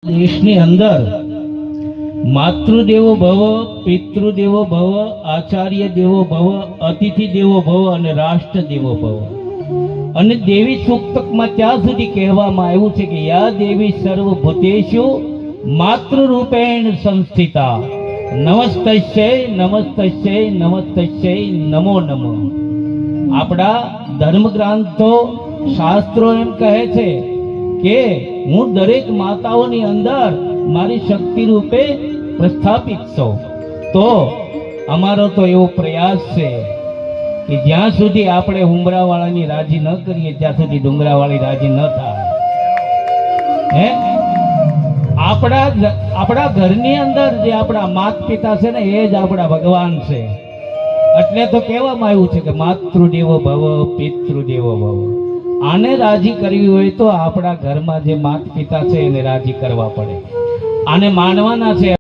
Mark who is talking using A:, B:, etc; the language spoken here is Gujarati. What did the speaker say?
A: દેશની અંદર માતૃદેવો ભવ, પિતૃદેવો ભવ, આચાર્ય દેવો ભવ, અતિથિ દેવો ભવ અને રાષ્ટ્ર દેવો ભવ. અને દેવી સૂક્તકમાં ત્યાં સુધી કહેવામાં આવ્યું છે કે યા દેવી સર્વભૂતેષુ માતૃરૂપેણ સંસ્થિતા નમસ્તસ્ય નમસ્તસ્ય નમસ્તસ્ય નમો નમઃ. આપણા ધર્મગ્રંથો શાસ્ત્રો એમ કહે છે કે હું દરેક માતાઓની અંદર મારી શક્તિ રૂપે પ્રસ્થાપિત છું. તો અમારો તો એવો પ્રયાસ છે કે જ્યાં સુધી આપણે ઉમરાવાળાની રાજી ન કરીએ ત્યાં સુધી ડુંગરાવાળી રાજી ન થાય. હે, આપણા ઘરની અંદર જે આપણા માતા પિતા છે ને એ જ આપણા ભગવાન છે. એટલે તો કહેવામાં આવ્યું છે કે માતૃદેવો ભવ, પિતૃદેવો ભવ. આને રાજી કરવી હોય તો આપણા ઘરમાં જે માતા પિતા છે એને રાજી કરવા પડે. આને માનવાના છે.